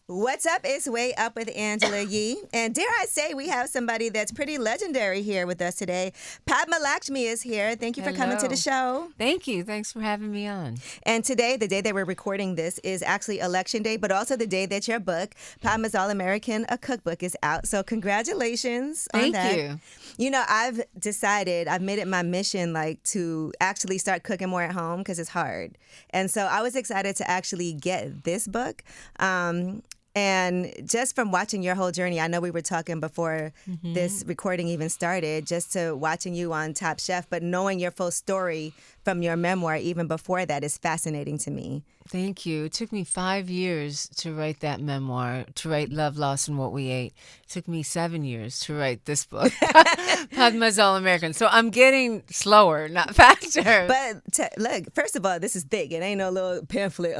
What's up? It's Way Up with Angela Yee. And dare I say, we have somebody that's pretty legendary here with us today. Padma Lakshmi is here. Thank you for coming to the show. Thank you. Thanks for having me on. And today, the day that we're recording this, is actually Election Day, but also the day that your book, Padma's All-American, a cookbook, is out. So congratulations on that. Thank you. You know, I've made it my mission, to actually start cooking more at home because it's hard. And so I was excited to actually get this book. And just from watching your whole journey, I know we were talking before this recording even started, just to watching you on Top Chef, but knowing your full story from your memoir even before that is fascinating to me. Thank you. It took me 5 years to write that memoir, to write Love, Loss, and What We Ate. It took me 7 years to write this book, Padma's All-American. So I'm getting slower, not faster. But look, first of all, this is thick. It ain't no little pamphlet.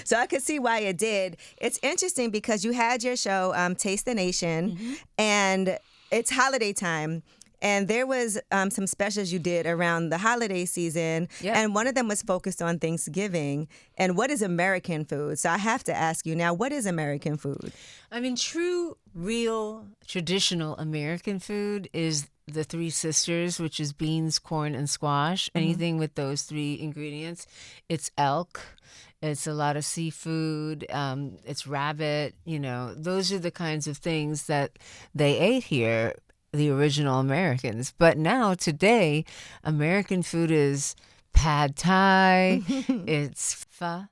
So I could see why it did. It's interesting because you had your show, Taste the Nation, and it's holiday time. And there was some specials you did around the holiday season, and one of them was focused on Thanksgiving and what is American food. So I have to ask you now, what is American food? I mean, true, real, traditional American food is the three sisters, which is beans, corn, and squash. Anything with those three ingredients. It's elk. It's a lot of seafood. It's rabbit. You know, those are the kinds of things that they ate here, the original Americans. But now, today, American food is pad thai, it's pho,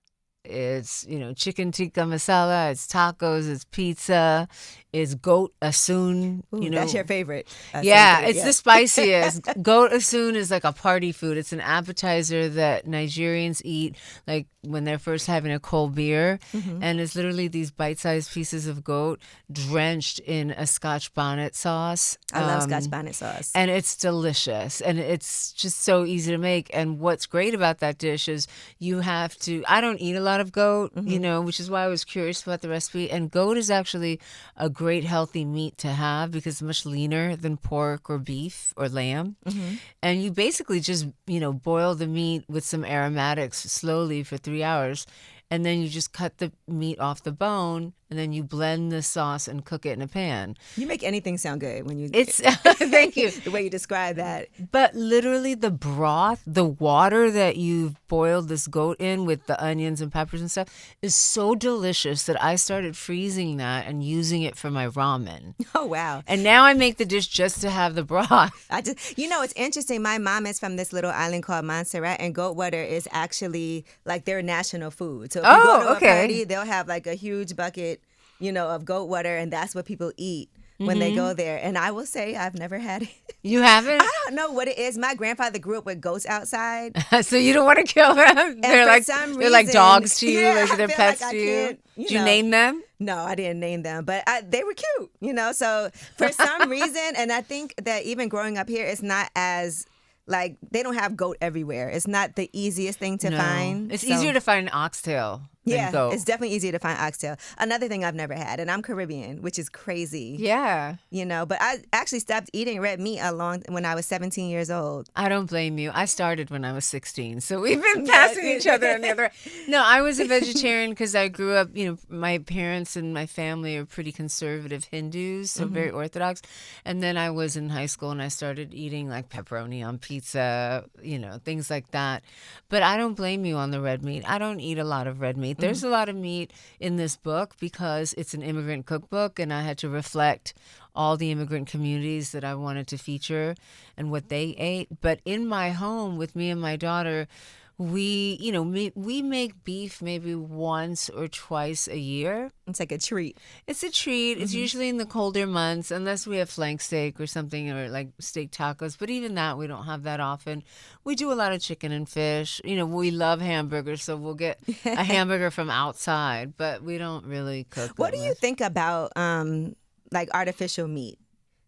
it's, chicken tikka masala, it's tacos, it's pizza, it's goat asun. Ooh, that's your favorite. It's the spiciest. Goat asun is like a party food. It's an appetizer that Nigerians eat like when they're first having a cold beer. And it's literally these bite-sized pieces of goat drenched in a Scotch bonnet sauce. I love Scotch bonnet sauce. And it's delicious. And it's just so easy to make. And what's great about that dish is I don't eat a lot of goat, which is why I was curious about the recipe. And goat is actually a great healthy meat to have because it's much leaner than pork or beef or lamb. And you basically just, boil the meat with some aromatics slowly for 3 hours. And then you just cut the meat off the bone, and then you blend the sauce and cook it in a pan. You make anything sound good when you... Thank you. The way you describe that. But literally the broth, the water that you've boiled this goat in with the onions and peppers and stuff is so delicious that I started freezing that and using it for my ramen. Oh, wow. And now I make the dish just to have the broth. It's interesting. My mom is from this little island called Montserrat, and goat water is actually like their national food. So if you go to a party, they'll have like a huge bucket, of goat water, and that's what people eat when they go there. And I will say I've never had it. You haven't? I don't know what it is. My grandfather grew up with goats outside. So you don't want to kill them? And they're like dogs to you, like they're pets to you. Did you name them? No, I didn't name them, but they were cute, So for some reason, and I think that even growing up here, it's not as... they don't have goat everywhere. It's not the easiest thing to find. It's easier to find an oxtail than goat. It's definitely easier to find oxtail. Another thing I've never had, and I'm Caribbean, which is crazy. Yeah. But I actually stopped eating red meat when I was 17 years old. I don't blame you. I started when I was 16, so we've been passing each other on the other. No, I was a vegetarian because I grew up, my parents and my family are pretty conservative Hindus, so very Orthodox. And then I was in high school and I started eating like pepperoni on pizza, things like that. But I don't blame you on the red meat. I don't eat a lot of red meat. There's a lot of meat in this book because it's an immigrant cookbook, and I had to reflect all the immigrant communities that I wanted to feature and what they ate. But in my home with me and my daughter, we make beef maybe once or twice a year. It's like a treat. It's a treat. It's usually in the colder months, unless we have flank steak or something, or like steak tacos. But even that, we don't have that often. We do a lot of chicken and fish. We love hamburgers, so we'll get a hamburger from outside, but we don't really cook. What do you think about artificial meat?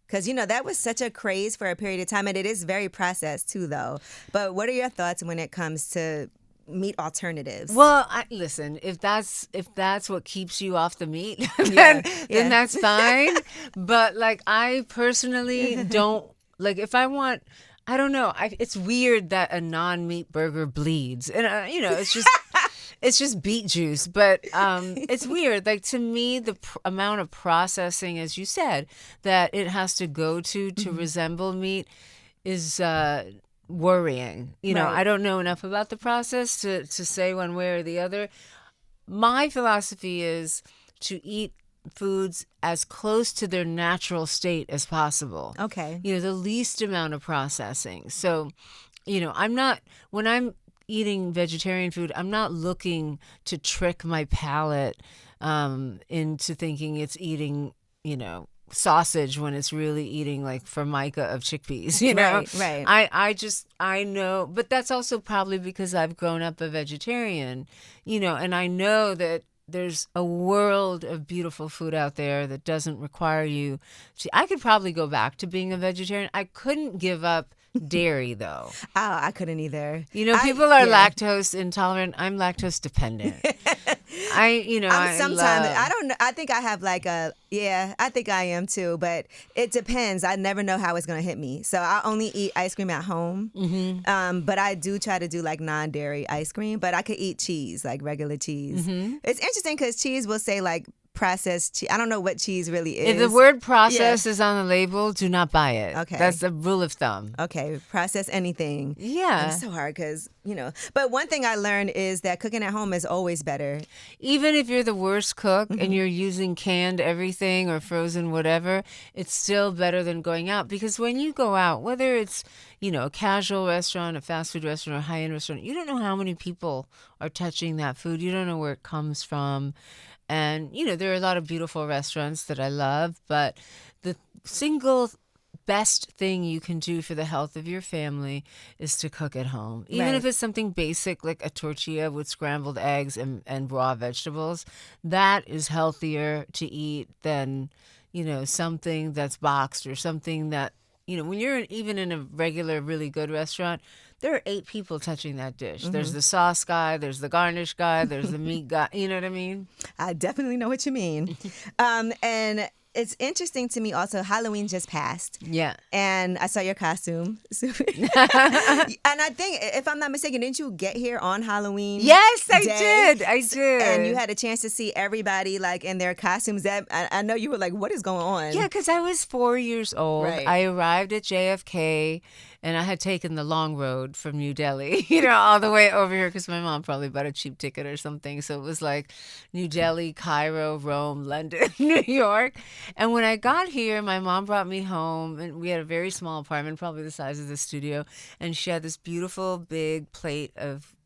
Because, that was such a craze for a period of time, and it is very processed too, though. But what are your thoughts when it comes to meat alternatives? Well, listen, if that's what keeps you off the meat, then that's fine. But I personally don't, if I want, I don't know. It's weird that a non-meat burger bleeds. And, it's just... It's just beet juice, but it's weird. Like, to me, the amount of processing, as you said, that it has to go to resemble meat is worrying. You know, Right. I don't know enough about the process to say one way or the other. My philosophy is to eat foods as close to their natural state as possible. Okay. You know, the least amount of processing. So, you know, when I'm eating vegetarian food, I'm not looking to trick my palate into thinking it's eating, you know, sausage when it's really eating like formica of chickpeas, you know? Right. I know, but that's also probably because I've grown up a vegetarian, you know, and I know that there's a world of beautiful food out there that doesn't require you to. I could probably go back to being a vegetarian. I couldn't give up dairy, though. Oh, I couldn't either. You know, people are lactose intolerant. I'm lactose dependent. I don't know. I think I have I think I am too, but it depends. I never know how it's going to hit me. So I only eat ice cream at home. But I do try to do like non-dairy ice cream, but I could eat cheese, like regular cheese. It's interesting because cheese will say like processed cheese. I don't know what cheese really is. If the word processed is on the label, do not buy it. Okay. That's a rule of thumb. Okay. Process anything. Yeah. It's so hard because, you know. But one thing I learned is that cooking at home is always better. Even if you're the worst cook and you're using canned everything or frozen whatever, it's still better than going out. Because when you go out, whether it's, you know, a casual restaurant, a fast food restaurant, or a high-end restaurant, you don't know how many people are touching that food. You don't know where it comes from. And, you know, there are a lot of beautiful restaurants that I love, but the single best thing you can do for the health of your family is to cook at home. Even if it's something basic like a tortilla with scrambled eggs and raw vegetables, that is healthier to eat than, you know, something that's boxed or something that, you know, when you're even in a regular, really good restaurant, there are 8 people touching that dish. There's the sauce guy, there's the garnish guy, there's the meat guy. You know what I mean? I definitely know what you mean. And it's interesting to me also, Halloween just passed. Yeah. And I saw your costume. And I think, if I'm not mistaken, didn't you get here on Halloween? Yes, I day? did. I did. And you had a chance to see everybody like in their costumes. That I know you were like, what is going on? Yeah, because I was 4 years old. Right. I arrived at JFK, and I had taken the long road from New Delhi, you know, all the way over here because my mom probably bought a cheap ticket or something. So it was like New Delhi, Cairo, Rome, London, New York. And when I got here, my mom brought me home, and we had a very small apartment, probably the size of the studio. And she had this beautiful big plate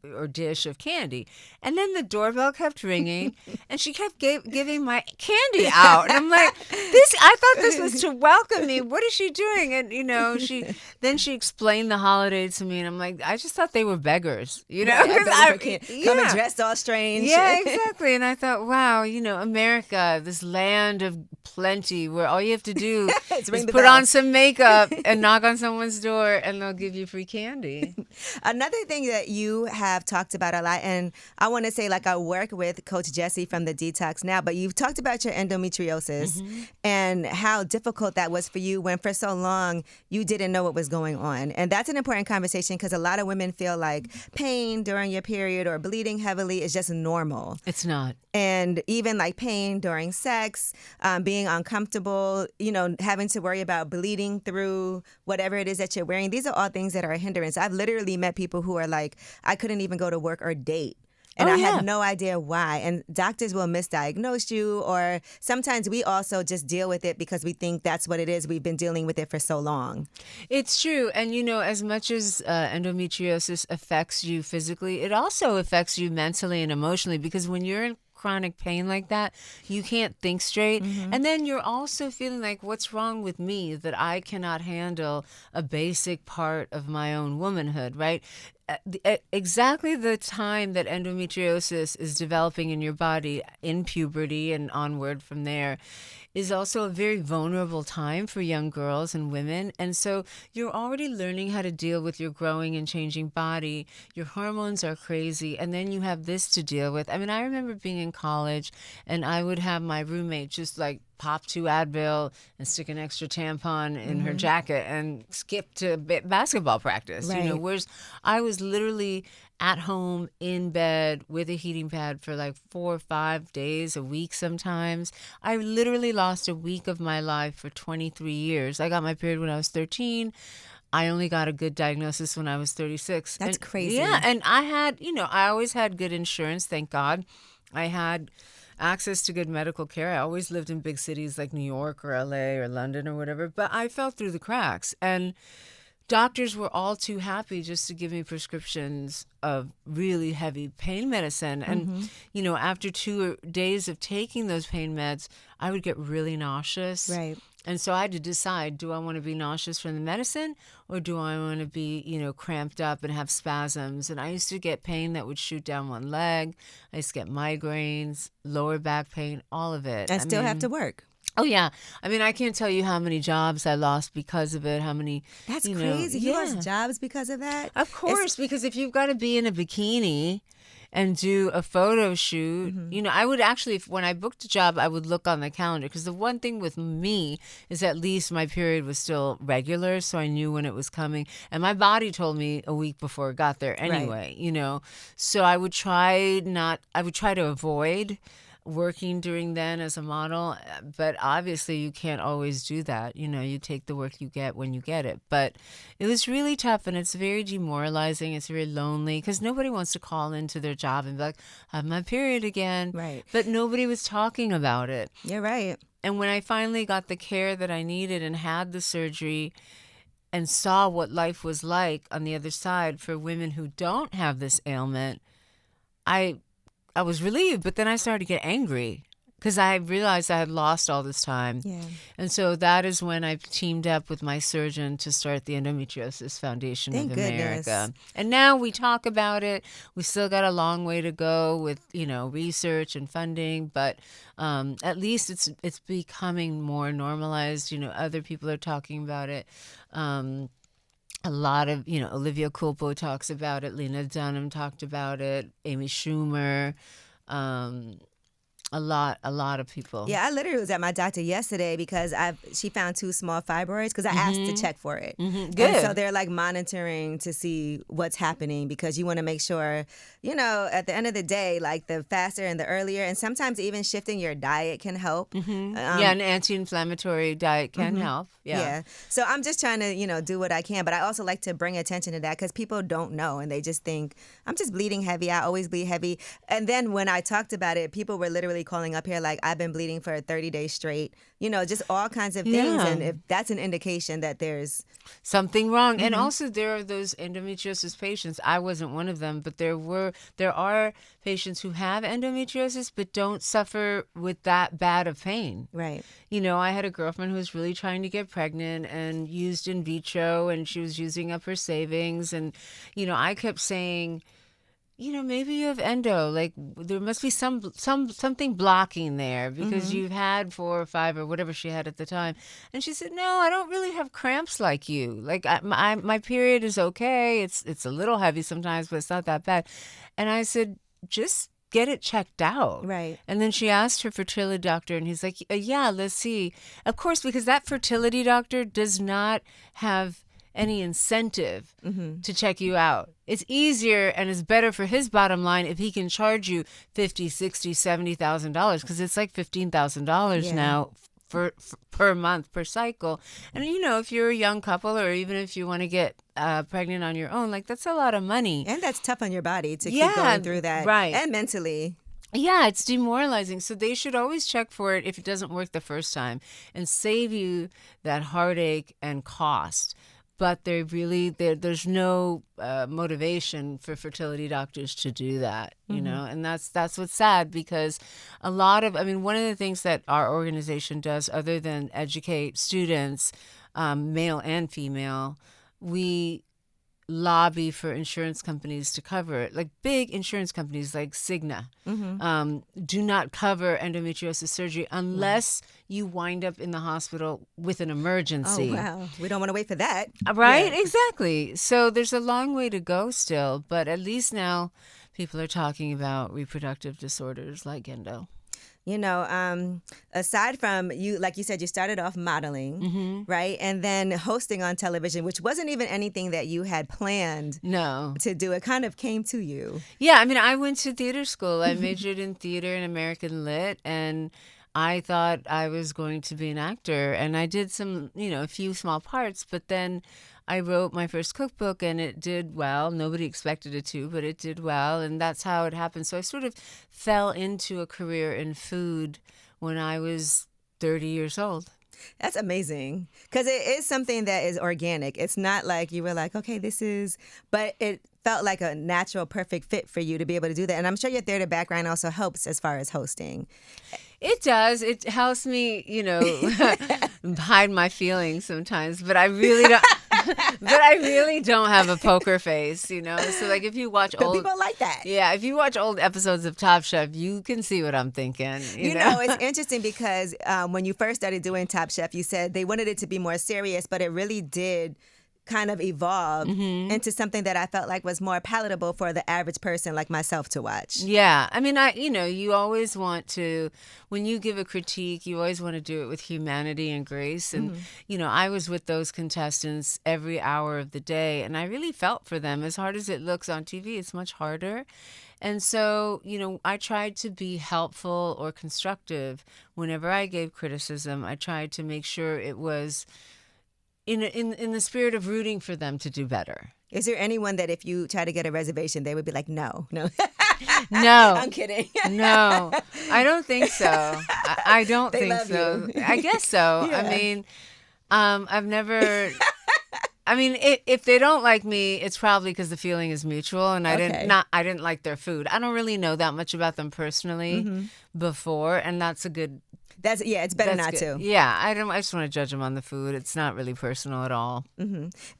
or dish of candy. And then the doorbell kept ringing, and she kept giving my candy out. And I'm like, I thought this was to welcome me. What is she doing? And, you know, she explained the holiday to me, and I'm like, I just thought they were beggars, you know? Coming dressed all strange. Yeah, exactly. And I thought, wow, you know, America, this land of plenty where all you have to do is put on some makeup and knock on someone's door, and they'll give you free candy. Another thing that you have talked about a lot, and I want to say, like, I work with Coach Jessie from the Detox Now, but you've talked about your endometriosis and how difficult that was for you when for so long you didn't know what was going on. And that's an important conversation because a lot of women feel like pain during your period or bleeding heavily is just normal. It's not. And even like pain during sex, being uncomfortable, you know, having to worry about bleeding through whatever it is that you're wearing. These are all things that are a hindrance. I've literally met people who are like, I couldn't even go to work or date. And I have no idea why. And doctors will misdiagnose you, or sometimes we also just deal with it because we think that's what it is. We've been dealing with it for so long. It's true. And, you know, as much as endometriosis affects you physically, it also affects you mentally and emotionally, because when you're in chronic pain like that, you can't think straight. And then you're also feeling like, what's wrong with me that I cannot handle a basic part of my own womanhood, right? Exactly the time that endometriosis is developing in your body, in puberty and onward from there, is also a very vulnerable time for young girls and women. And so you're already learning how to deal with your growing and changing body. Your hormones are crazy. And then you have this to deal with. I mean, I remember being in college, and I would have my roommate just like pop 2 Advil and stick an extra tampon in her jacket and skip to basketball practice. Right. You know, whereas I was literally at home, in bed, with a heating pad for like 4 or 5 days, a week sometimes. I literally lost a week of my life for 23 years. I got my period when I was 13. I only got a good diagnosis when I was 36. That's crazy. Yeah, and I had, I always had good insurance, thank God. I had access to good medical care. I always lived in big cities like New York or LA or London or whatever, but I fell through the cracks. And doctors were all too happy just to give me prescriptions of really heavy pain medicine. And, after 2 days of taking those pain meds, I would get really nauseous. Right. And so I had to decide, do I want to be nauseous from the medicine or do I want to be, cramped up and have spasms? And I used to get pain that would shoot down one leg. I used to get migraines, lower back pain, all of it. And still have to work. Oh, yeah. I mean, I can't tell you how many jobs I lost because of it, how many... That's crazy. You lost jobs because of that? Of course, because if you've got to be in a bikini and do a photo shoot, I would actually, when I booked a job, I would look on the calendar. Because the one thing with me is at least my period was still regular, so I knew when it was coming. And my body told me a week before it got there anyway, So I would try to avoid working during then as a model, but obviously you can't always do that. You take the work you get when you get it. But it was really tough, and it's very demoralizing. It's very lonely because nobody wants to call into their job and be like, I have my period again. Right. But nobody was talking about it. You're right. And when I finally got the care that I needed and had the surgery and saw what life was like on the other side for women who don't have this ailment, I was relieved, but then I started to get angry because I realized I had lost all this time. Yeah. And so that is when I teamed up with my surgeon to start the Endometriosis Foundation Thank of America. goodness. And now we talk about it. We still got a long way to go with, research and funding, but at least it's becoming more normalized. Other people are talking about it. A lot of, Olivia Culpo talks about it. Lena Dunham talked about it. Amy Schumer. A lot of people. Yeah, I literally was at my doctor yesterday because she found 2 small fibroids because I asked to check for it. Good. And so they're like monitoring to see what's happening because you want to make sure, at the end of the day, like the faster and the earlier, and sometimes even shifting your diet can help. An anti-inflammatory diet can help. Yeah. So I'm just trying to, do what I can, but I also like to bring attention to that because people don't know and they just think, I'm just bleeding heavy. I always bleed heavy. And then when I talked about it, people were literally calling up here like, I've been bleeding for 30 days straight, just all kinds of things. Yeah. And if that's an indication that there's something wrong. And also there are those endometriosis patients. I wasn't one of them, but there are patients who have endometriosis but don't suffer with that bad of pain. Right. I had a girlfriend who was really trying to get pregnant and used in vitro, and she was using up her savings. And, I kept saying, maybe you have endo. Like there must be something blocking there because you've had 4 or 5 or whatever she had at the time. And she said, no, I don't really have cramps like you. Like my period is okay. It's a little heavy sometimes, but it's not that bad. And I said, just get it checked out. Right. And then she asked her fertility doctor, and he's like, yeah, let's see. Of course, because that fertility doctor does not have any incentive to check you out. It's easier and it's better for his bottom line if he can charge you $50,000, $60,000, $70,000 because it's like $15,000 now for per month per cycle. And if you're a young couple or even if you want to get pregnant on your own, like that's a lot of money. And that's tough on your body to keep going through that, right? And mentally. Yeah, it's demoralizing. So they should always check for it if it doesn't work the first time and save you that heartache and cost. But there's no motivation for fertility doctors to do that, and that's what's sad because one of the things that our organization does other than educate students, male and female, we lobby for insurance companies to cover it. Like big insurance companies like Cigna do not cover endometriosis surgery unless you wind up in the hospital with an emergency. Oh, wow. We don't want to wait for that. Right? Yeah. Exactly. So there's a long way to go still, but at least now people are talking about reproductive disorders like endo. aside from you, like you said, you started off modeling, right? And then hosting on television, which wasn't even anything that you had planned to do. It kind of came to you. Yeah, I mean, I went to theater school. I majored in theater and American Lit, and I thought I was going to be an actor. And I did some, a few small parts, but then I wrote my first cookbook and it did well. Nobody expected it to, but it did well. And that's how it happened. So I sort of fell into a career in food when I was 30 years old. That's amazing. Because it is something that is organic. It's not like you were like, okay, but it felt like a natural, perfect fit for you to be able to do that. And I'm sure your theater background also helps as far as hosting. It does. It helps me, hide my feelings sometimes, but I really don't. But I really don't have a poker face, So like if you watch old people like that. Yeah, if you watch old episodes of Top Chef, you can see what I'm thinking. You know, it's interesting because when you first started doing Top Chef, you said they wanted it to be more serious, but it really did kind of evolve into something that I felt like was more palatable for the average person like myself to watch. Yeah. I mean, you always want to, when you give a critique, you always want to do it with humanity and grace. And, I was with those contestants every hour of the day, and I really felt for them. As hard as it looks on TV, it's much harder. And so, I tried to be helpful or constructive. Whenever I gave criticism, I tried to make sure it was in the spirit of rooting for them to do better. Is there anyone that if you try to get a reservation, they would be like, no? No. I'm kidding. No, I don't think so. I don't they think love so. You. I guess so. Yeah. I mean, I've never... I mean, if they don't like me, it's probably because the feeling is mutual, and I didn't like their food. I don't really know that much about them personally before, and that's a good... it's better not to. Yeah, I just want to judge them on the food. It's not really personal at all.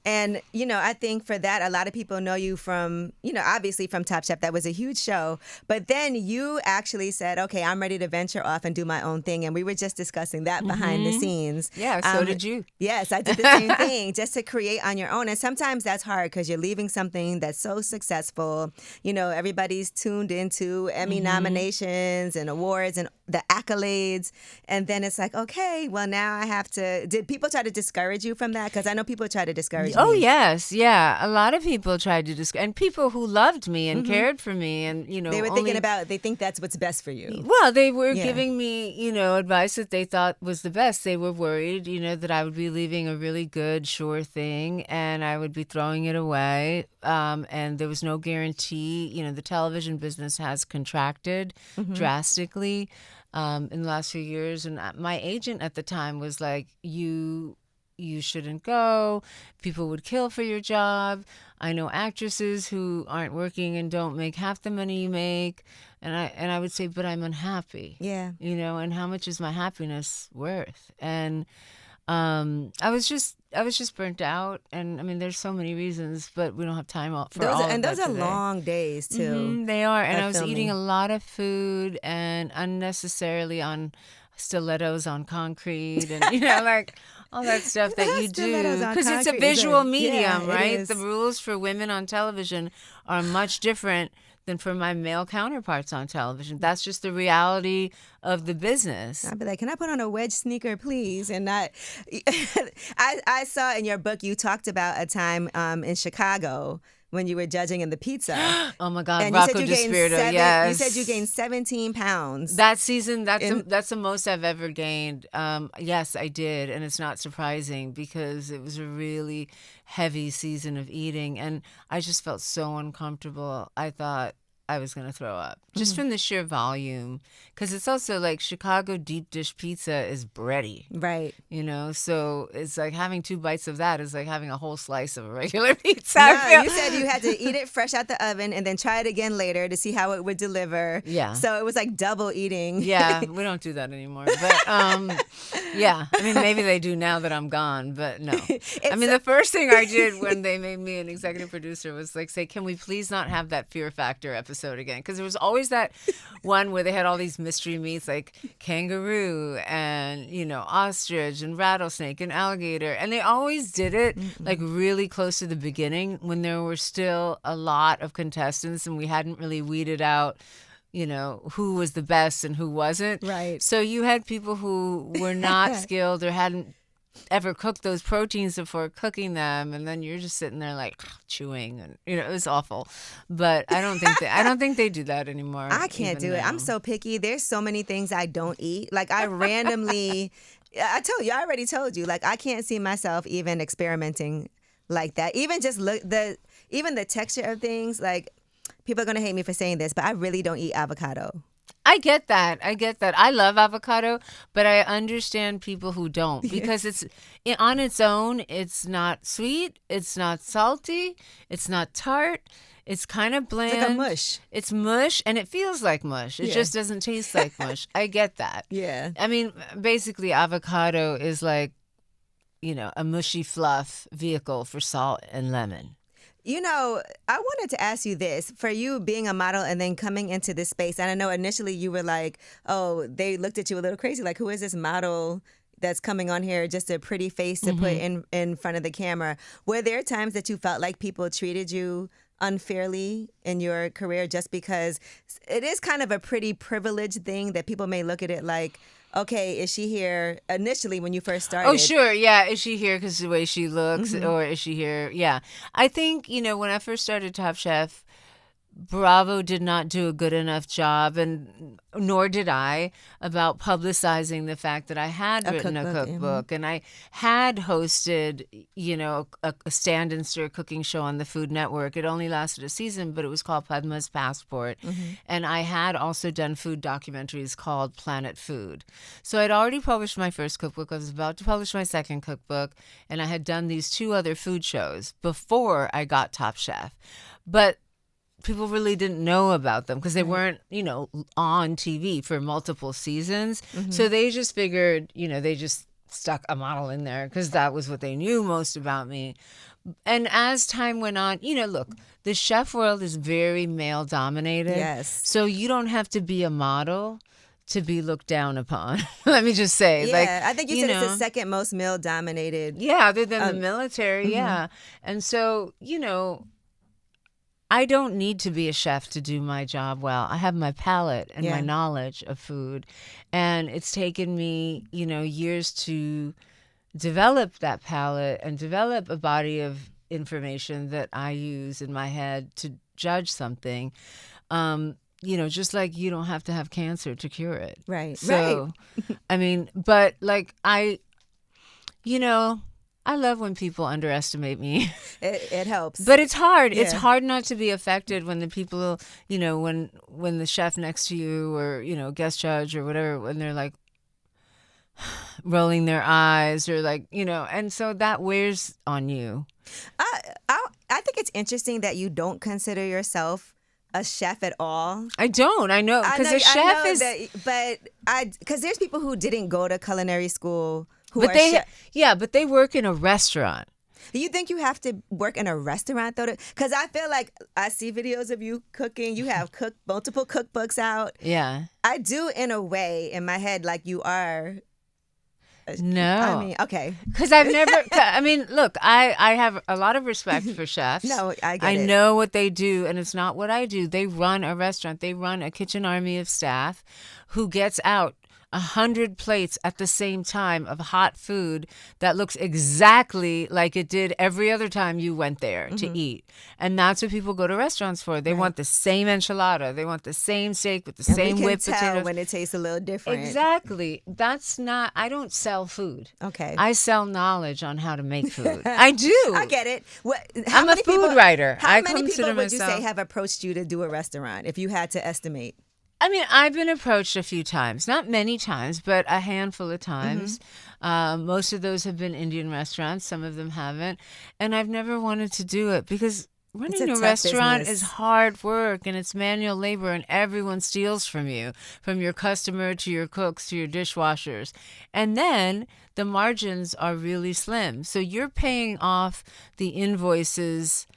And I think for that, a lot of people know you from obviously from Top Chef. That was a huge show. But then you actually said, "Okay, I'm ready to venture off and do my own thing." And we were just discussing that behind the scenes. Yeah, so did you. Yes, I did the same thing, just to create on your own. And sometimes that's hard because you're leaving something that's so successful. Everybody's tuned into Emmy nominations and awards and the accolades. And then it's like, okay, well, now I have to... Did people try to discourage you from that? Because I know people try to discourage me. Oh, yes. Yeah. A lot of people tried to discourage... And people who loved me and cared for me and, They were thinking about... They think that's what's best for you. Well, they were giving me, advice that they thought was the best. They were worried, that I would be leaving a really good, sure thing and I would be throwing it away. And there was no guarantee. The television business has contracted drastically in the last few years. And my agent at the time was like, you shouldn't go. People would kill for your job. I know actresses who aren't working and don't make half the money you make. And I would say, but I'm unhappy. Yeah. And how much is my happiness worth? And I was just burnt out, and I mean, there's so many reasons, but we don't have time for all of that. And those are today. Long days too. They are, and I was filming. eating a lot of food and unnecessarily on stilettos on concrete, and like all that stuff that you do because it's a visual medium, right? The rules for women on television are much different than for my male counterparts on television. That's just the reality of the business. I'd be like, can I put on a wedge sneaker, please? And not. I saw in your book you talked about a time in Chicago when you were judging in the pizza. Oh my God, and Rocco DeSpirito, yes. You said you gained 17 pounds. That season, that's the most I've ever gained. Yes, I did, and it's not surprising because it was a really heavy season of eating, and I just felt so uncomfortable. I thought I was going to throw up just from the sheer volume, because it's also like Chicago deep dish pizza is bready. Right. So it's like having 2 bites of that is like having a whole slice of a regular pizza. No, you said you had to eat it fresh out the oven and then try it again later to see how it would deliver. Yeah. So it was like double eating. Yeah, we don't do that anymore. But yeah, I mean, maybe they do now that I'm gone, but no. I mean, the first thing I did when they made me an executive producer was like say, can we please not have that Fear Factor episode again? Because there was always that one where they had all these mystery meats like kangaroo and ostrich and rattlesnake and alligator, and they always did it like really close to the beginning when there were still a lot of contestants and we hadn't really weeded out who was the best and who wasn't. Right. So you had people who were not skilled or hadn't ever cooked those proteins before cooking them, and then you're just sitting there like chewing, and it was awful. But I don't think they do that anymore. I can't do it. I'm so picky. There's so many things I don't eat. Like I randomly, I already told you. Like I can't see myself even experimenting like that. Even just even the texture of things. Like people are gonna hate me for saying this, but I really don't eat avocado. I get that. I love avocado, but I understand people who don't, because it's on its own. It's not sweet. It's not salty. It's not tart. It's kind of bland. It's like a mush. It's mush, and it feels like mush. It just doesn't taste like mush. I get that. Yeah. I mean, basically, avocado is like, a mushy fluff vehicle for salt and lemon. I wanted to ask you this. For you being a model and then coming into this space, and I know initially you were like, oh, they looked at you a little crazy. Like, who is this model that's coming on here, just a pretty face to put in front of the camera? Were there times that you felt like people treated you unfairly in your career just because it is kind of a pretty privileged thing that people may look at it like, okay, is she here initially when you first started? Oh, sure. Yeah. Is she here because of the way she looks, or is she here? Yeah. I think, when I first started Top Chef, Bravo did not do a good enough job, and nor did I, about publicizing the fact that I had written a cookbook, and I had hosted, a stand and stir cooking show on the Food Network. It only lasted a season, but it was called Padma's Passport, and I had also done food documentaries called Planet Food. So I'd already published my first cookbook. I was about to publish my second cookbook, and I had done these 2 other food shows before I got Top Chef, but people really didn't know about them because they weren't, on TV for multiple seasons. So they just figured, they just stuck a model in there because that was what they knew most about me. And as time went on, look, the chef world is very male dominated. Yes. So you don't have to be a model to be looked down upon. Let me just say. Yeah, I think you said it's the second most male dominated. Yeah, other than the military. Yeah. And so, I don't need to be a chef to do my job well. I have my palate and my knowledge of food. And it's taken me, years to develop that palate and develop a body of information that I use in my head to judge something. Just like you don't have to have cancer to cure it. Right. So, I mean, but like I love when people underestimate me. It helps. But it's hard. Yeah. It's hard not to be affected when the people, when the chef next to you or, guest judge or whatever, when they're like rolling their eyes or like, and so that wears on you. I think it's interesting that you don't consider yourself a chef at all. I don't. I know. Because a chef is... Because there's people who didn't go to culinary school but they work in a restaurant. Do you think you have to work in a restaurant though? Because I feel like I see videos of you cooking. You have multiple cookbooks out. Yeah. I do in a way in my head like you are. No. I mean, okay. Because I've never, look, I have a lot of respect for chefs. No, I get it. I know what they do, and it's not what I do. They run a restaurant. They run a kitchen army of staff who gets out 100 plates at the same time of hot food that looks exactly like it did every other time you went there to eat. And that's what people go to restaurants for. They want the same enchilada. They want the same steak with the same whipped potatoes. Tell when it tastes a little different. Exactly. I don't sell food. Okay. I sell knowledge on how to make food. I do. I get it. I'm a food writer. How many people would you say have approached you to do a restaurant if you had to estimate? I mean, I've been approached a few times, not many times, but a handful of times. Most of those have been Indian restaurants. Some of them haven't. And I've never wanted to do it because running a restaurant is hard work and it's manual labor and everyone steals from you, from your customer to your cooks to your dishwashers. And then the margins are really slim. So you're paying off the invoices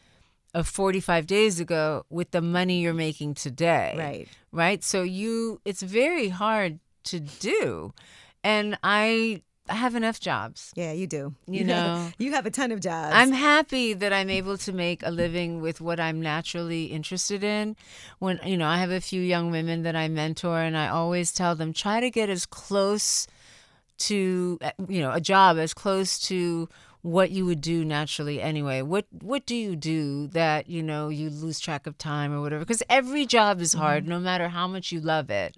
of 45 days ago with the money you're making today. Right. So it's very hard to do. And I I have enough jobs. Yeah, you do. You know, you have a ton of jobs. I'm happy that I'm able to make a living with what I'm naturally interested in. When, I have a few young women that I mentor, and I always tell them, try to get as close to, a job as close to what you would do naturally anyway. What do you do that, you lose track of time or whatever? Because every job is hard, no matter how much you love it.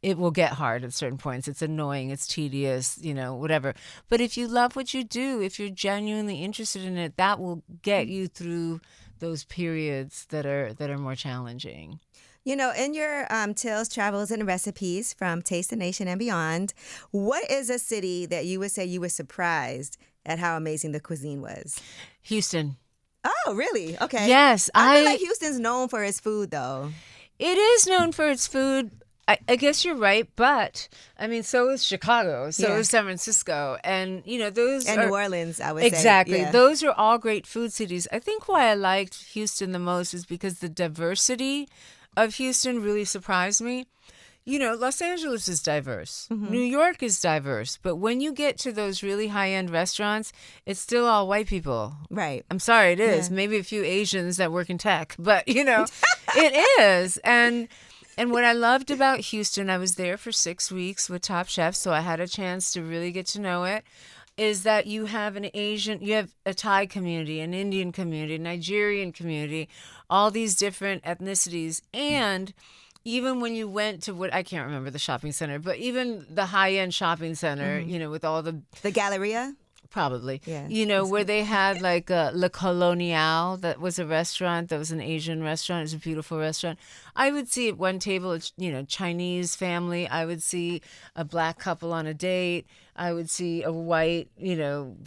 It will get hard at certain points. It's annoying, it's tedious, whatever. But if you love what you do, if you're genuinely interested in it, that will get you through those periods that are more challenging. In your tales, travels, and recipes from Taste the Nation and beyond, what is a city that you would say you were surprised at how amazing the cuisine was? Houston. Oh, really? Okay. Yes. I feel like Houston's known for its food, though. It is known for its food. I guess you're right, but so is Chicago, so is San Francisco, and those and are, New Orleans. I would say exactly. Those are all great food cities. I think why I liked Houston the most is because the diversity of Houston really surprised me. Los Angeles is diverse. New York is diverse. But when you get to those really high-end restaurants, it's still all white people. Right. I'm sorry, it is. Yeah. Maybe a few Asians that work in tech. But, it is. And what I loved about Houston, I was there for 6 weeks with Top Chef, so I had a chance to really get to know it, is that you have a Thai community, an Indian community, a Nigerian community, all these different ethnicities. And even when you went to I can't remember the shopping center, but even the high-end shopping center, with all the Galleria? Probably. Yeah. Where they had like Le Colonial, that was a restaurant, that was an Asian restaurant. It was a beautiful restaurant. I would see at one table, Chinese family. I would see a black couple on a date. I would see a white,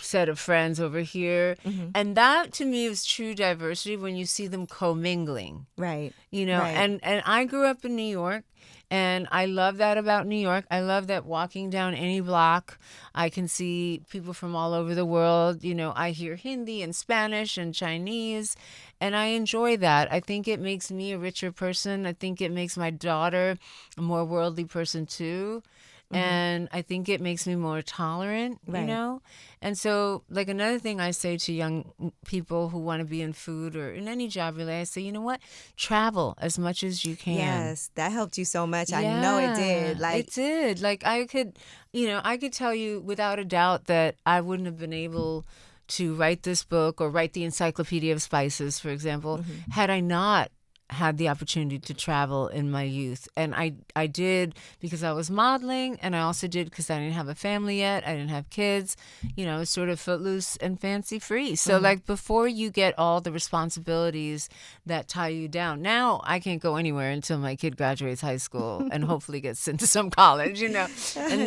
set of friends over here. And that to me is true diversity when you see them commingling. Right. And I grew up in New York. And I love that about New York. I love that walking down any block, I can see people from all over the world. I hear Hindi and Spanish and Chinese, and I enjoy that. I think it makes me a richer person. I think it makes my daughter a more worldly person too. And I think it makes me more tolerant, And so, like, another thing I say to young people who want to be in food or in any job, really, I say, you know what? Travel as much as you can. Yes, that helped you so much. Yeah, I know it did. It did. Like, I could tell you without a doubt that I wouldn't have been able to write this book or write the Encyclopedia of Spices, for example, had I not had the opportunity to travel in my youth. And I did because I was modeling, and I also did because I didn't have a family yet. I didn't have kids. I was sort of footloose and fancy free. So like before you get all the responsibilities that tie you down, now I can't go anywhere until my kid graduates high school and hopefully gets into some college, and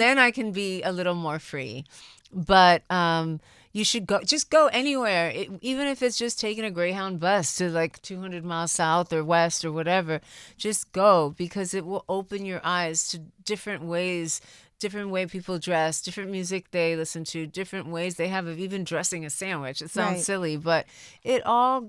then I can be a little more free. But you should just go anywhere, even if it's just taking a Greyhound bus to like 200 miles south or west or whatever. Just go, because it will open your eyes to different ways, different way people dress, different music they listen to, different ways they have of even dressing a sandwich. It sounds silly, but it all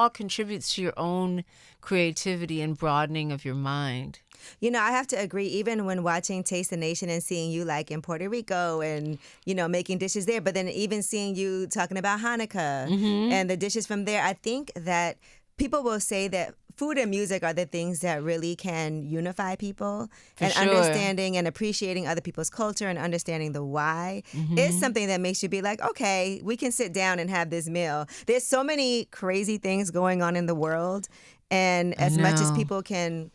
contributes to your own creativity and broadening of your mind. I have to agree, even when watching Taste the Nation and seeing you like in Puerto Rico and, making dishes there, but then even seeing you talking about Hanukkah and the dishes from there, I think that people will say that food and music are the things that really can unify people. Understanding and appreciating other people's culture and understanding the why is something that makes you be like, okay, we can sit down and have this meal. There's so many crazy things going on in the world, and as much as people can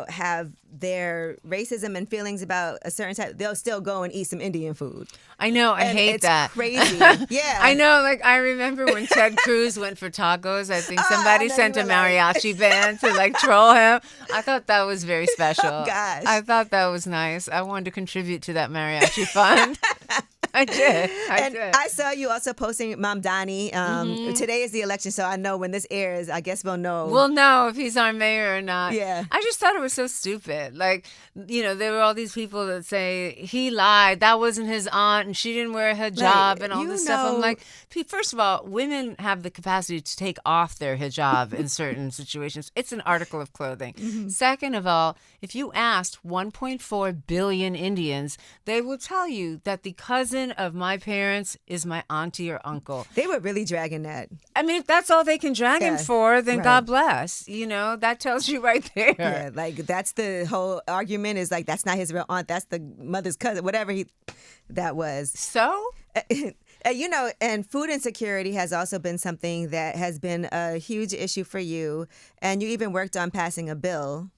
have their racism and feelings about a certain type, they'll still go and eat some Indian food. I know. I hate that. It's crazy. Yeah. I know. Like, I remember when Ted Cruz went for tacos, I think somebody sent a mariachi band to like troll him. I thought that was very special. Oh, gosh. I thought that was nice. I wanted to contribute to that mariachi fund. I did. I saw you also posting Mamdani. Today is the election, so I know when this airs, I guess we'll know. We'll know if he's our mayor or not. Yeah. I just thought it was so stupid. Like, there were all these people that say he lied. That wasn't his aunt, and she didn't wear a hijab and all this stuff. I'm like, first of all, women have the capacity to take off their hijab in certain situations. It's an article of clothing. Second of all, if you asked 1.4 billion Indians, they will tell you that the cousin husband of my parents is my auntie or uncle. They were really dragging that. I mean, if that's all they can drag him for, then God bless. That tells you right there. Yeah, like that's the whole argument is like, that's not his real aunt. That's the mother's cousin, whatever that was. So? And food insecurity has also been something that has been a huge issue for you. And you even worked on passing a bill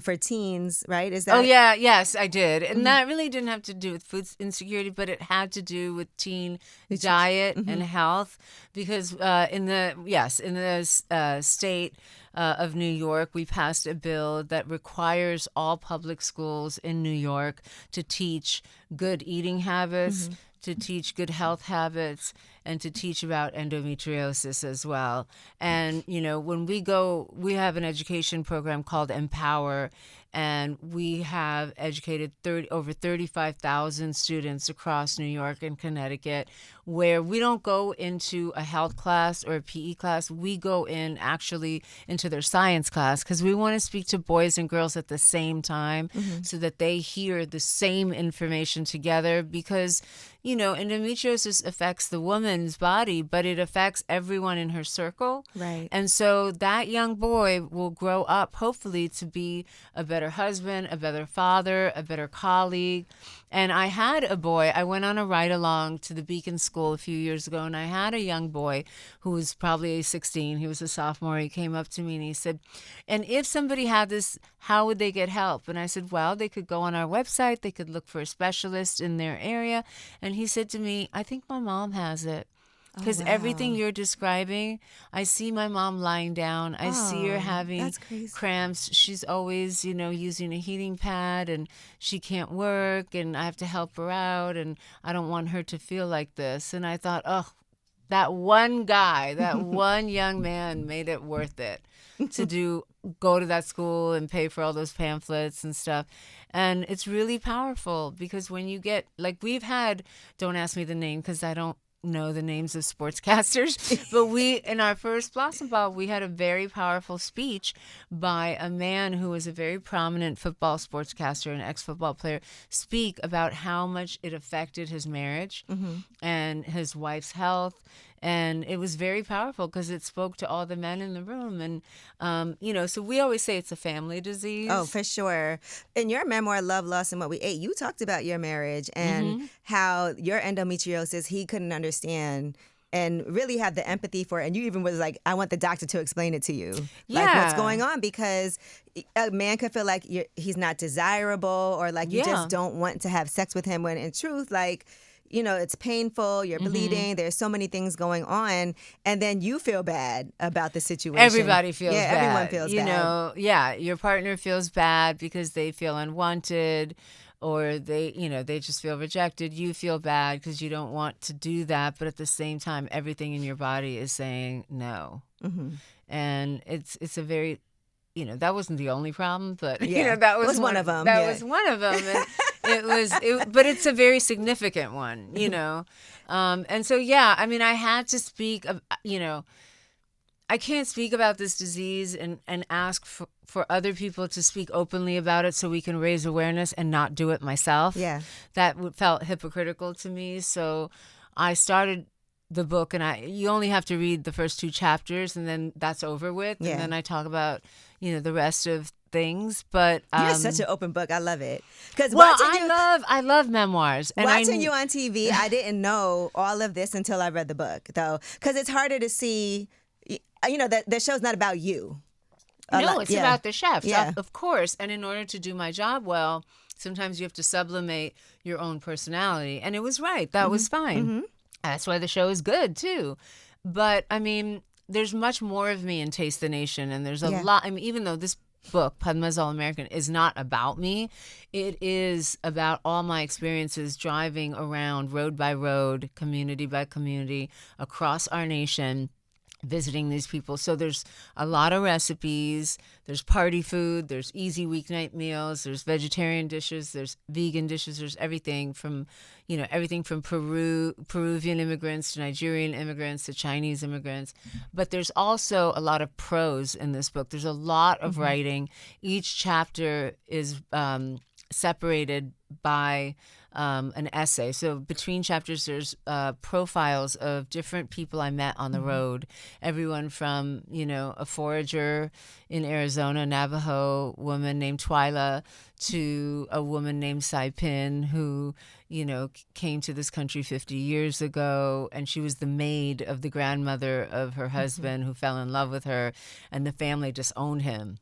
for teens, right? Is that? Oh, yeah. Yes, I did. And that really didn't have to do with food insecurity, but it had to do with teen diet and health. Because in the state of New York, we passed a bill that requires all public schools in New York to teach good eating habits, to teach good health habits, and to teach about endometriosis as well. And, when we have an education program called Empower, and we have educated over 35,000 students across New York and Connecticut, where we don't go into a health class or a PE class. We go actually into their science class, because we want to speak to boys and girls at the same time so that they hear the same information together, because endometriosis affects the woman's body, but it affects everyone in her circle. Right. And so that young boy will grow up, hopefully, to be a better husband, a better father, a better colleague. And I had a boy, I went on a ride-along to the Beacon School a few years ago, and I had a young boy who was probably 16. He was a sophomore. He came up to me and he said, and if somebody had this, how would they get help? And I said, well, they could go on our website. They could look for a specialist in their area. And he said to me, I think my mom has it. Because everything you're describing, I see my mom lying down. I see her having cramps. She's always, using a heating pad, and she can't work, and I have to help her out, and I don't want her to feel like this. And I thought, that one guy, that one young man made it worth it to go to that school and pay for all those pamphlets and stuff. And it's really powerful, because when you get, like we've had, don't ask me the name because I don't know the names of sportscasters, but in our first Blossom Ball, we had a very powerful speech by a man who was a very prominent football sportscaster, an ex-football player, speak about how much it affected his marriage and his wife's health. And it was very powerful because it spoke to all the men in the room. And, so we always say it's a family disease. Oh, for sure. In your memoir, Love, Loss, and What We Ate, you talked about your marriage and how your endometriosis, he couldn't understand and really have the empathy for it. And you even was like, I want the doctor to explain it to you. Yeah. Like what's going on, because a man could feel like he's not desirable, or like you just don't want to have sex with him, when in truth, like, it's painful, you're bleeding, there's so many things going on, and then you feel bad about the situation. Everybody feels bad. Yeah, everyone feels bad. Your partner feels bad because they feel unwanted, or they just feel rejected. You feel bad because you don't want to do that, but at the same time, everything in your body is saying no. And it's a very, that wasn't the only problem, but that was one of them. That was one of them. And but it's a very significant one, and so I had to speak of, I can't speak about this disease and ask for other people to speak openly about it so we can raise awareness and not do it myself. Yeah, that felt hypocritical to me. So I started the book, and you only have to read the first 2 chapters, and then that's over with. Yeah. And then I talk about, the rest of things. But you're such an open book. I love it. Because I love memoirs. And watching you on TV, I didn't know all of this until I read the book, though, because it's harder to see. That the show's not about you. It's about the chefs, yeah. Of course. And in order to do my job well, sometimes you have to sublimate your own personality. And it was right. That was fine. That's why the show is good, too. But, there's much more of me in Taste the Nation. And there's a lot. Even though this book, Padma's All-American, is not about me, it is about all my experiences driving around road by road, community by community, across our nation, visiting these people. So there's a lot of recipes, there's party food, there's easy weeknight meals, there's vegetarian dishes, there's vegan dishes, there's everything from Peruvian immigrants to Nigerian immigrants to Chinese immigrants. But there's also a lot of prose in this book. There's a lot of writing. Each chapter is separated by an essay. So between chapters, there's profiles of different people I met on the road. Everyone from, a forager in Arizona, Navajo woman named Twyla, to a woman named Saipin who, came to this country 50 years ago. And she was the maid of the grandmother of her husband who fell in love with her. And the family just owned him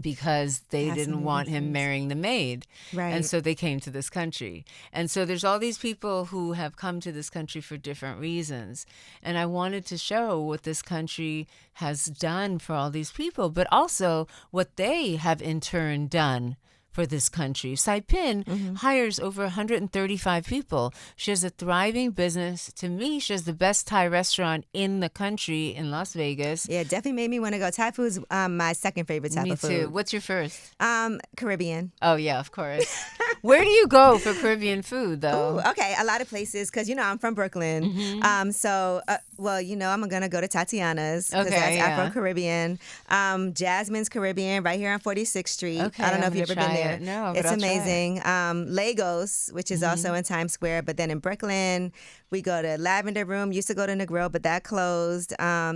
because they didn't want him marrying the maid. Right. And so they came to this country. And so there's all these people who have come to this country for different reasons. And I wanted to show what this country has done for all these people, but also what they have in turn done for this country. Saipin hires over 135 people. She has a thriving business. To me, she has the best Thai restaurant in the country in Las Vegas. Yeah, definitely made me want to go. Thai food's my second favorite type of food. Me too. What's your first? Caribbean. Oh, yeah, of course. Where do you go for Caribbean food, though? Ooh, okay, a lot of places because, I'm from Brooklyn. So, I'm going to go to Tatiana's because that's Afro-Caribbean. Jasmine's Caribbean right here on 46th Street. Okay, I don't know if you've ever been there. No, but it's I'll amazing. Lagos, which is also in Times Square, but then in Brooklyn, we go to Lavender Room. Used to go to Negril, but that closed.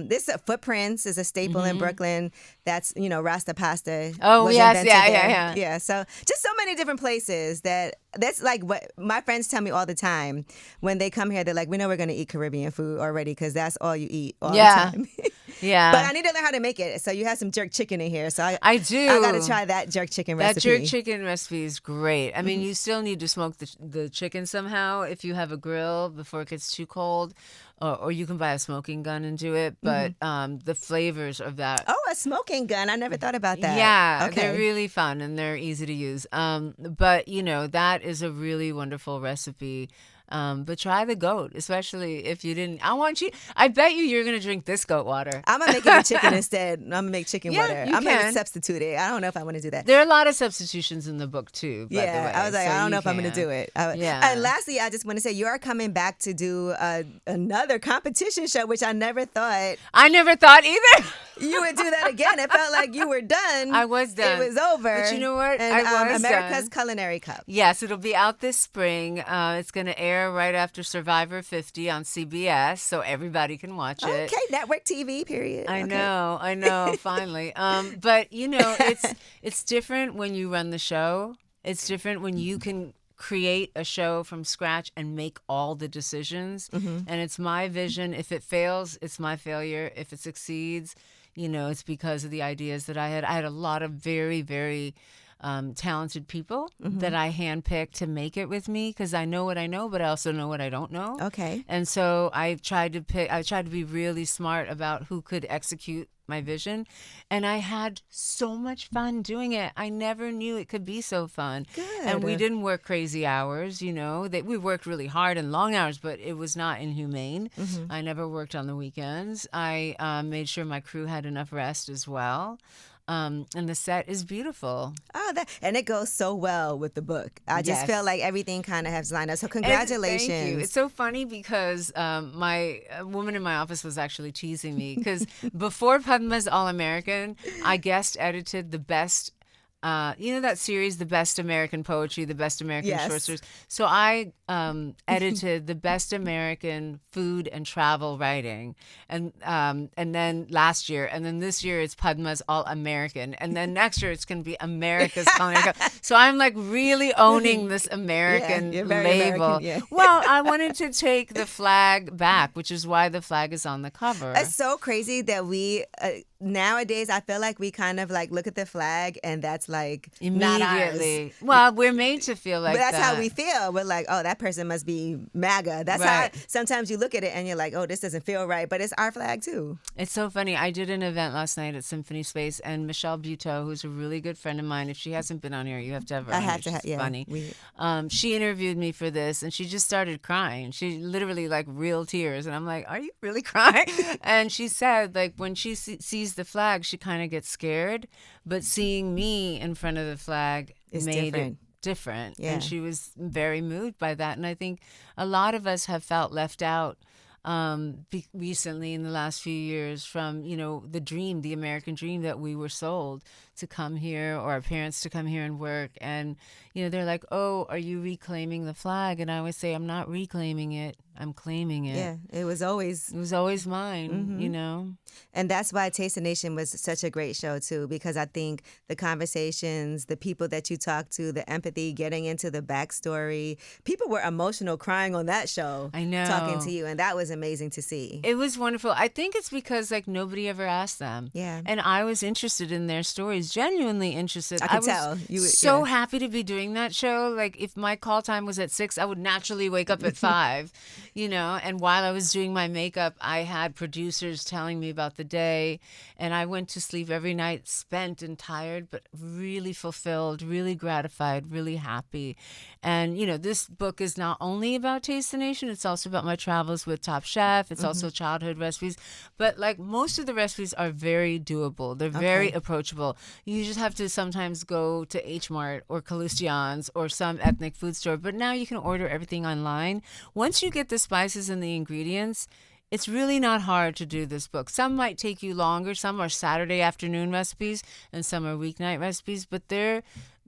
This Footprints is a staple in Brooklyn. That's Rasta pasta. Oh was yes, invented there. yeah. Yeah. So just so many different places that's like what my friends tell me all the time when they come here. They're like, we know we're going to eat Caribbean food already because that's all you eat all the time. Yeah. But I need to learn how to make it. So you have some jerk chicken in here. So I do. I got to try that jerk chicken recipe. That jerk chicken recipe is great. I mean, you still need to smoke the chicken somehow if you have a grill before it gets too cold. Or you can buy a smoking gun and do it. But the flavors of that. Oh, a smoking gun. I never thought about that. Yeah. Okay. They're really fun and they're easy to use. But, that is a really wonderful recipe. But try the goat, especially if you didn't. I bet you're going to drink this goat water. I'm going to make it with chicken instead. I'm going to make chicken water. You I'm can. going to substitute it. I don't know if I want to do that. There are a lot of substitutions in the book, too, by the way. I was like, so I don't know if I'm going to do it. And lastly, I just want to say you are coming back to do another competition show, which I never thought. I never thought either. You would do that again. It felt like you were done. I was done. It was over. But you know what? And, I was America's done. Culinary Cup. Yes, it'll be out this spring. It's going to air right after Survivor 50 on CBS, so everybody can watch it. Okay, network TV, period. I know, finally. But, it's different when you run the show. It's different when you can create a show from scratch and make all the decisions. And it's my vision. If it fails, it's my failure. If it succeeds, it's because of the ideas that I had. I had a lot of very, very talented people that I handpicked to make it with me because I know what I know, but I also know what I don't know. Okay. And so I tried to be really smart about who could execute my vision. And I had so much fun doing it. I never knew it could be so fun. Good. And we didn't work crazy hours, we worked really hard and long hours, but it was not inhumane. I never worked on the weekends. I made sure my crew had enough rest as well. And the set is beautiful. Oh, and it goes so well with the book. I just feel like everything kind of has lined up. So congratulations. Thank you. It's so funny because my woman in my office was actually teasing me because before Padma's All-American, I guest edited the best that series, The Best American Poetry, The Best American Short Stories. So I edited The Best American Food and Travel Writing, and then last year, and then this year it's Padma's All American, and then next year it's going to be America's Culinary. So I'm like really owning this American label. American, Well, I wanted to take the flag back, which is why the flag is on the cover. It's so crazy that we nowadays I feel like we kind of like look at the flag and that's like immediately. Not ours. Well, we're made to feel like but that's that. how we feel. We're like, oh, that person must be MAGA. That's Right. how sometimes you look at it and you're like, oh, this doesn't feel right. But it's our flag too. It's so funny. I did an event last night at Symphony Space, and Michelle Buteau, who's a really good friend of mine, if she hasn't been on here, you have to have her. I on have here. to. She's funny. She interviewed me for this, and she just started crying. She literally like real tears, and I'm like, "Are you really crying?" And she said, like when she sees the flag, she kind of gets scared, but seeing me in front of the flag made it different. Yeah. And she was very moved by that. And I think a lot of us have felt left out recently in the last few years from, the American dream that we were sold to come here, or our parents to come here and work. And, they're like, oh, are you reclaiming the flag? And I always say, I'm not reclaiming it. I'm claiming it. Yeah, it was always mine, And that's why Taste the Nation was such a great show, too, because I think the conversations, the people that you talk to, the empathy, getting into the backstory, people were emotional crying on that show. I know. Talking to you, and that was amazing to see. It was wonderful. I think it's because, nobody ever asked them. Yeah. And I was interested in their stories, genuinely interested. I could tell. You was so happy to be doing that show. If my call time was at 6, I would naturally wake up at 5. And while I was doing my makeup, I had producers telling me about the day, and I went to sleep every night spent and tired, but really fulfilled, really gratified, really happy. And, this book is not only about Taste the Nation, it's also about my travels with Top Chef. It's also childhood recipes, but most of the recipes are very doable. They're very approachable. You just have to sometimes go to H Mart or Calustion's or some ethnic food store, but now you can order everything online. Once you get the spices and the ingredients, it's really not hard to do this book. Some might take you longer. Some are Saturday afternoon recipes and some are weeknight recipes, but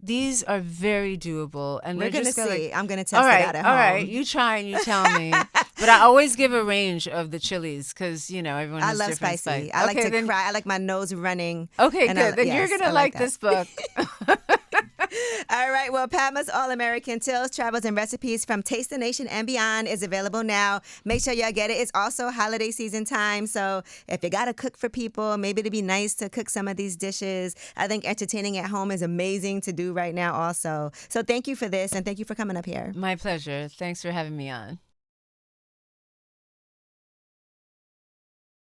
these are very doable. And we're going to see. I'm going to test it out at home. All right, you try and you tell me. But I always give a range of the chilies because, everyone has different spice. I like to cry. I like my nose running. Okay, good. Then you're going to like this book. All right. Well, Padma's All-American Tales, Travels, and Recipes from Taste the Nation and Beyond is available now. Make sure y'all get it. It's also holiday season time. So if you got to cook for people, maybe it'd be nice to cook some of these dishes. I think entertaining at home is amazing to do right now also. So thank you for this, and thank you for coming up here. My pleasure. Thanks for having me on.